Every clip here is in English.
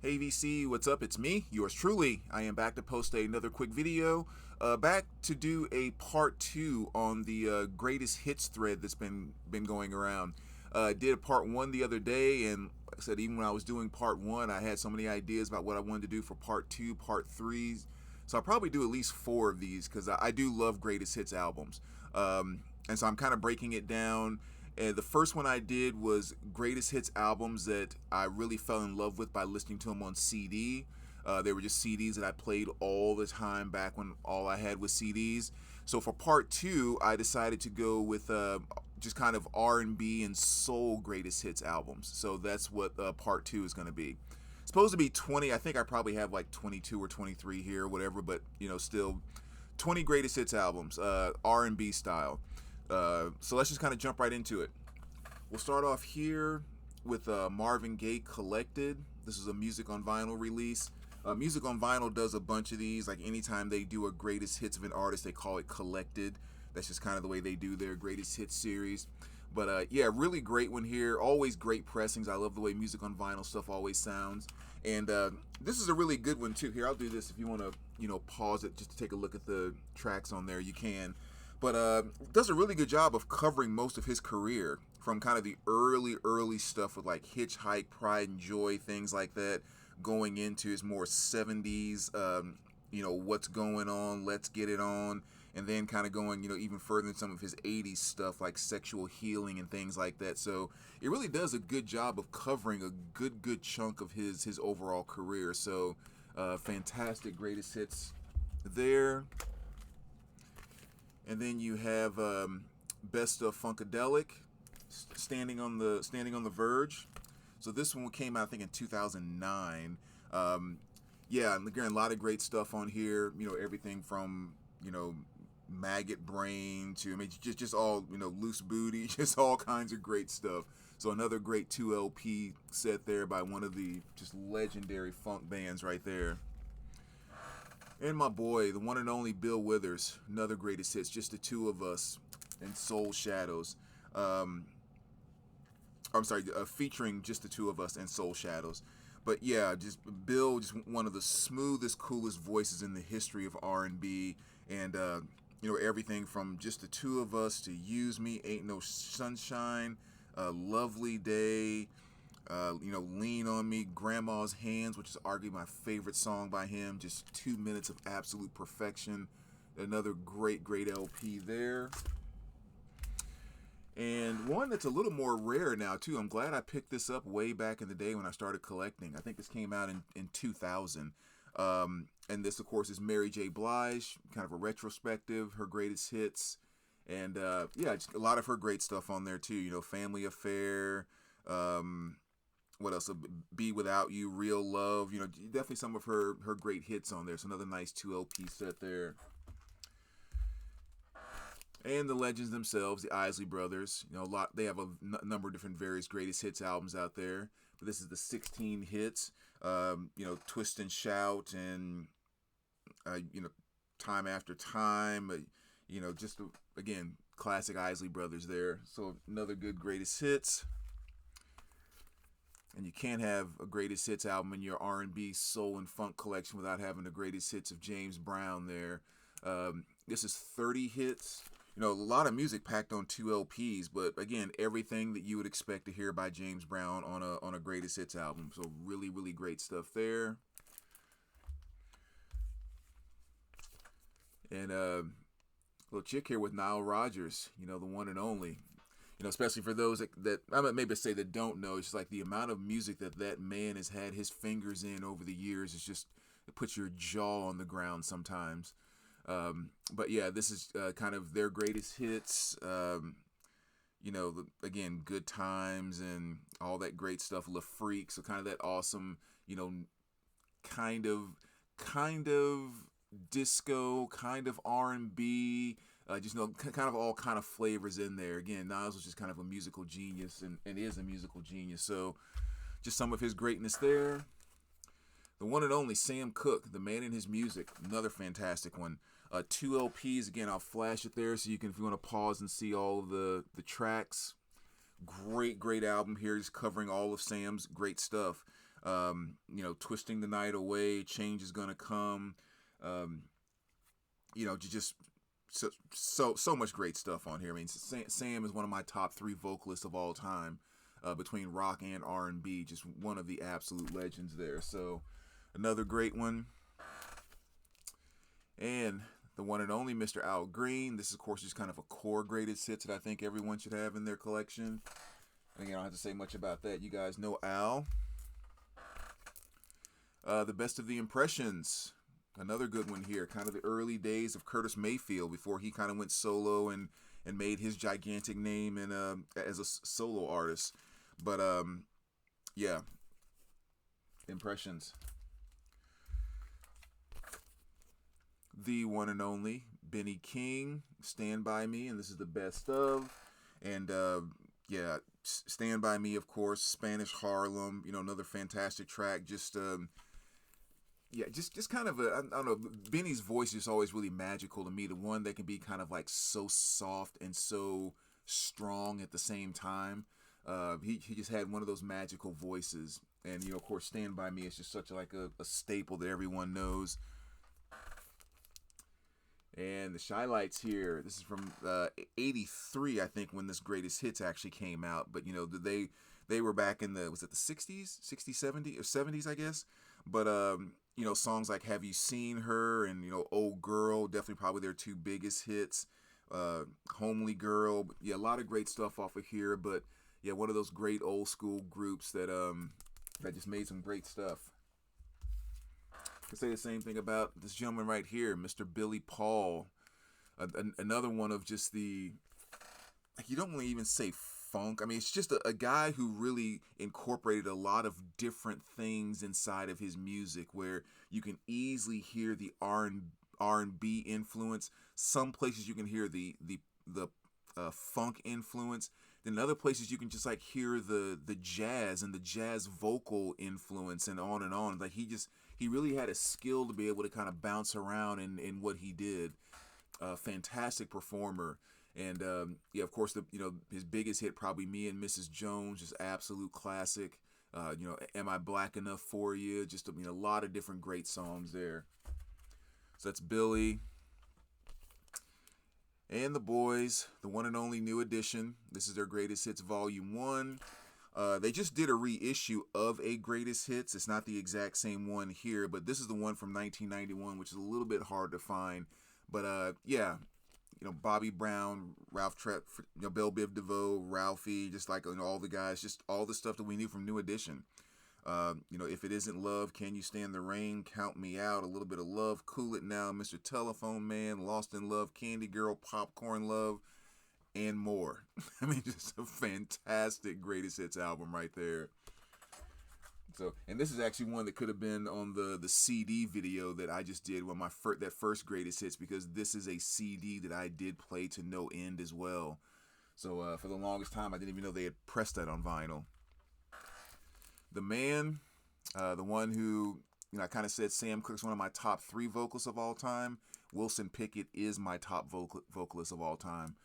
Hey VC, what's up? It's me, yours truly. I am back to post another quick video. Back to do a part two on the greatest hits thread that's been going around. Did a part one the other day, and like I said, even when I was doing part one, I had so many ideas about what I wanted to do for part two, part threes. So I'll probably do at least four of these because I do love greatest hits albums. And so I'm kind of breaking it down. And the first one I did was greatest hits albums that I really fell in love with by listening to them on CD. They were just CDs that I played all the time back when all I had was CDs. So for part two, I decided to go with just kind of R&B and soul greatest hits albums. So that's what part two is going to be. Supposed to be 20. I think I probably have like 22 or 23 here, or whatever. But still 20 greatest hits albums, R&B style. So let's just kind of jump right into it. We'll start off here with Marvin Gaye Collected. This is a Music on Vinyl release. Music on Vinyl does a bunch of these. Like anytime they do a greatest hits of an artist, they call it Collected. That's just kind of the way they do their greatest hits series. But yeah, really great one here. Always great pressings. I love the way Music on Vinyl stuff always sounds. And this is a really good one too. Here, I'll do this if you want to, pause it just to take a look at the tracks on there. You can. But does a really good job of covering most of his career from kind of the early stuff with like Hitchhike, Pride and Joy, things like that, going into his more 70s, What's Going On, Let's Get It On, and then kind of going, even further in some of his 80s stuff like Sexual Healing and things like that. So it really does a good job of covering a good chunk of his overall career. So fantastic greatest hits there. And then you have Best of Funkadelic, standing on the Verge. So this one came out I think in 2009. Yeah, and again, a lot of great stuff on here. Everything from Maggot Brain to just all Loose Booty, just all kinds of great stuff. So another great 2 LP set there by one of the just legendary funk bands right there. And my boy, the one and only Bill Withers, another greatest hits, Just the Two of Us, and Soul Shadows. Featuring Just the Two of Us and Soul Shadows. But yeah, just Bill, just one of the smoothest, coolest voices in the history of R&B, and everything from Just the Two of Us to Use Me, Ain't No Sunshine, Lovely Day. Lean on Me, Grandma's Hands, which is arguably my favorite song by him. Just 2 minutes of absolute perfection. Another great LP there. And one that's a little more rare now too. I'm glad I picked this up way back in the day when I started collecting. I think this came out in 2000. And this, of course, is Mary J. Blige, kind of a retrospective, her greatest hits. And yeah, just a lot of her great stuff on there too. Family Affair, what else? Be Without You, Real Love. Definitely some of her great hits on there. So another nice 2 LP set there. And the legends themselves, the Isley Brothers. A lot. They have a number of different various greatest hits albums out there. But this is the 16 hits. Twist and Shout, and Time After Time. Just again, classic Isley Brothers there. So another good greatest hits. And you can't have a greatest hits album in your R&B, soul, and funk collection without having the greatest hits of James Brown there. This is 30 hits. A lot of music packed on 2 LPs, but again, everything that you would expect to hear by James Brown on a greatest hits album. So really great stuff there. And little chick here with Nile Rodgers, the one and only. Especially for those that I might maybe say that don't know, it's just like the amount of music that man has had his fingers in over the years is just, it puts your jaw on the ground sometimes. But yeah, this is kind of their greatest hits. Again, Good Times and all that great stuff. La Freak, so kind of that awesome, kind of disco, kind of R&B. Just kind of all kind of flavors in there. Again, Nas was just kind of a musical genius and is a musical genius. So just some of his greatness there. The one and only Sam Cooke, The Man and His Music, another fantastic one. 2 LPs, again, I'll flash it there so you can, if you want to pause and see all of the tracks. Great album here, just covering all of Sam's great stuff. Twisting the Night Away, Change is Gonna Come. Um, just so much great stuff on here. I mean, Sam is one of my top three vocalists of all time, between rock and R&B. Just one of the absolute legends there. So another great one. And the one and only Mr. Al Green. This is, of course, just kind of a core greatest hits that I think everyone should have in their collection. I think I don't have to say much about that. You guys know Al. The Best of the Impressions. Another good one here. Kind of the early days of Curtis Mayfield before he kind of went solo and made his gigantic name as a solo artist. But, yeah. Impressions. The one and only Benny King, Stand By Me, and this is the best of. And, Stand By Me, of course, Spanish Harlem, another fantastic track. Just kind of I don't know, Benny's voice is always really magical to me. The one that can be kind of like so soft and so strong at the same time. He just had one of those magical voices. And, of course, Stand By Me is just such like a staple that everyone knows. And the Shy Lights here. This is from '83, I think, when this Greatest Hits actually came out. But they were back in the 60s, 60s, 70s, or 70s, I guess. But songs like Have You Seen Her and Old Girl, definitely probably their two biggest hits. Homely Girl, a lot of great stuff off of here. But one of those great old school groups that just made some great stuff. I could say the same thing about this gentleman right here, Mr. Billy Paul. Another one of just you don't really even say funk. I mean, it's just a guy who really incorporated a lot of different things inside of his music, where you can easily hear the R&B influence. Some places you can hear the funk influence. Then in other places you can just like hear the jazz and the jazz vocal influence, and on and on. Like he really had a skill to be able to kind of bounce around in what he did. Fantastic performer. And of course, his biggest hit, probably Me and Mrs. Jones, just absolute classic. Am I Black Enough for You? Just a lot of different great songs there. So that's Billy. And the Boys, the one and only New Edition. This is their Greatest Hits Volume 1. They just did a reissue of a Greatest Hits. It's not the exact same one here, but this is the one from 1991, which is a little bit hard to find. But Bobby Brown, Ralph Belle Biv DeVoe, Ralphie, just like all the guys, just all the stuff that we knew from New Edition. If It Isn't Love, Can You Stand the Rain, Count Me Out, A Little Bit of Love, Cool It Now, Mr. Telephone Man, Lost in Love, Candy Girl, Popcorn Love, and more. I mean, just a fantastic Greatest Hits album right there. So, and this is actually one that could have been on the CD video that I just did when that first Greatest Hits, because this is a CD that I did play to no end as well. So for the longest time, I didn't even know they had pressed that on vinyl. The man, the one who, I kind of said Sam Cooke's one of my top three vocalists of all time. Wilson Pickett is my top vocalist of all time.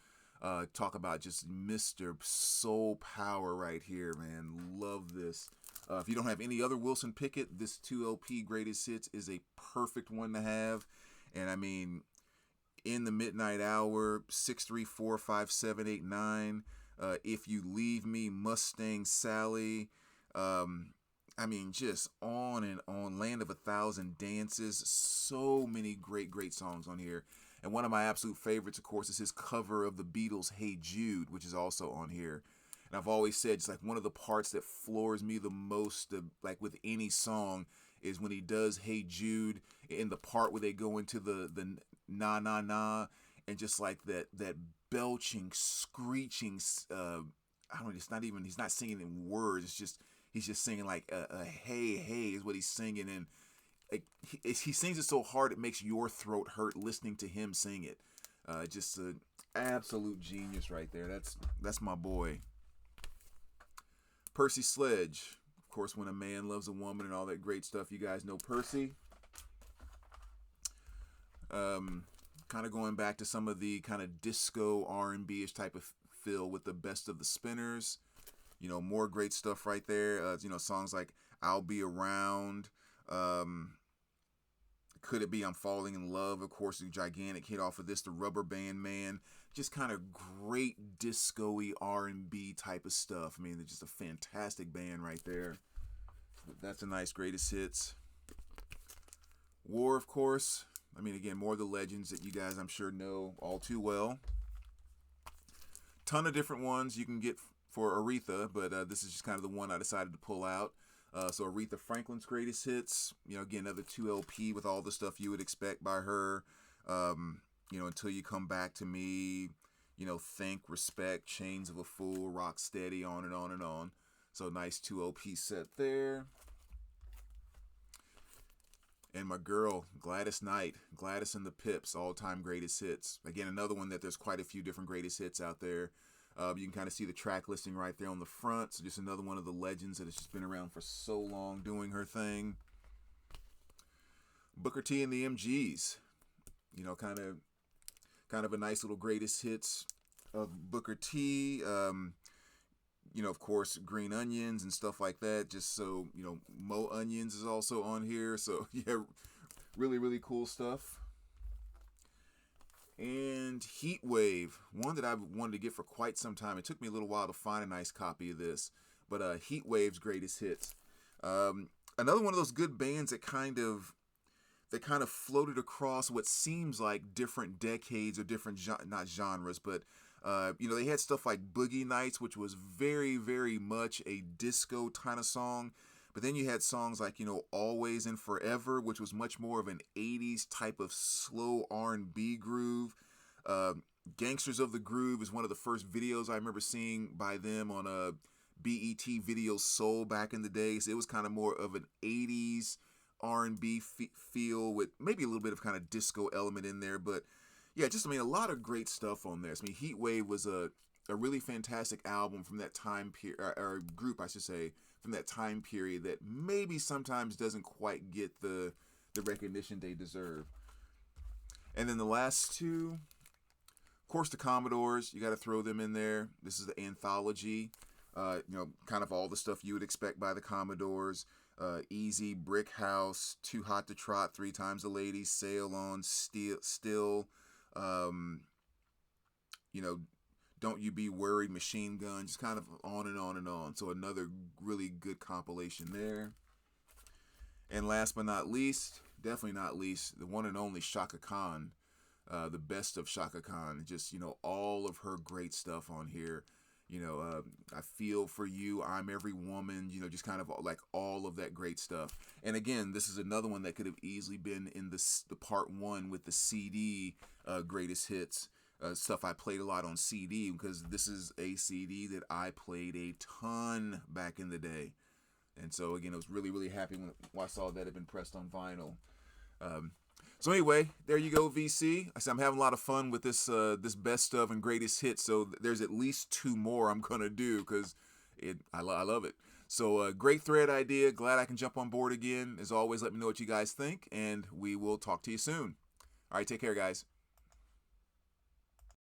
Talk about just Mr. Soul Power right here, man. Love this. If you don't have any other Wilson Pickett, this 2LP Greatest Hits is a perfect one to have. And I mean, In the Midnight Hour, 6345789, If You Leave Me, Mustang Sally. I mean, just on and on. Land of a Thousand Dances. So many great songs on here. And one of my absolute favorites, of course, is his cover of the Beatles' Hey Jude, which is also on here. And I've always said, just like one of the parts that floors me the most, like with any song, is when he does Hey Jude, in the part where they go into the na na na, and just like that belching, screeching, I don't know, it's not even, he's not singing in words, it's just, he's just singing like a hey is what he's singing. And like, he sings it so hard it makes your throat hurt listening to him sing it. Just an absolute genius right there. That's my boy. Percy Sledge, of course, When a Man Loves a Woman and all that great stuff. You guys know Percy. Kind of going back to some of the kind of disco R&B-ish type of feel with the Best of the Spinners. More great stuff right there. Songs like "I'll Be Around." Um, Could It Be I'm Falling in Love? Of course, the gigantic hit off of this, the Rubber Band Man. Just kind of great disco-y R&B type of stuff. I mean, it's just a fantastic band right there. That's a nice greatest hits. War, of course. I mean, again, more of the legends that you guys, I'm sure, know all too well. Ton of different ones you can get for Aretha, but this is just kind of the one I decided to pull out. So Aretha Franklin's greatest hits, again, another 2 LP with all the stuff you would expect by her. Until You Come Back to Me, Think, Respect, Chains of a Fool, Rock Steady, on and on and on. So nice 2 LP set there. And my girl, Gladys Knight, Gladys and the Pips, all-time greatest hits. Again, another one that there's quite a few different greatest hits out there. You can kind of see the track listing right there on the front. So just another one of the legends that has just been around for so long doing her thing. Booker T and the MGs. Kind of a nice little greatest hits of Booker T. Of course, Green Onions and stuff like that. Just so, Mo Onions is also on here. So, yeah, really, really cool stuff. And Heat Wave, one that I've wanted to get for quite some time. It took me a little while to find a nice copy of this. But Heat Wave's greatest hits. Another one of those good bands that kind of floated across what seems like different decades or different, not genres, but they had stuff like Boogie Nights, which was very, very much a disco kind of song. But then you had songs like, Always and Forever, which was much more of an 80s type of slow R&B groove. Gangsters of the Groove is one of the first videos I remember seeing by them on a BET Video Soul back in the days. It was kind of more of an 80s R&B feel with maybe a little bit of kind of disco element in there. But yeah, a lot of great stuff on there. Heat Wave was a really fantastic album from that time period, or group, I should say, from that time period that maybe sometimes doesn't quite get the recognition they deserve. And then the last two, of course, the Commodores. You got to throw them in there. This is the anthology. Kind of all the stuff you would expect by the Commodores. Easy, Brick House, Too Hot to Trot, Three Times a Lady, Sail On, Still, Don't You Be Worried, Machine Gun, just kind of on and on and on. So another really good compilation there. And last but not least, definitely not least, the one and only Chaka Khan, the best of Chaka Khan. Just, all of her great stuff on here. I Feel For You, I'm Every Woman, just kind of like all of that great stuff. And again, this is another one that could have easily been in the part 1 with the CD greatest hits. Stuff I played a lot on CD, because this is a CD that I played a ton back in the day. And so again, I was really, really happy when I saw that it had been pressed on vinyl. So anyway, there you go, VC. I said I'm having a lot of fun with this best of and greatest hits. So there's at least 2 more I'm gonna do, because I love it. So great thread idea. Glad I can jump on board again. As always, let me know what you guys think, and we will talk to you soon. All right, take care, guys.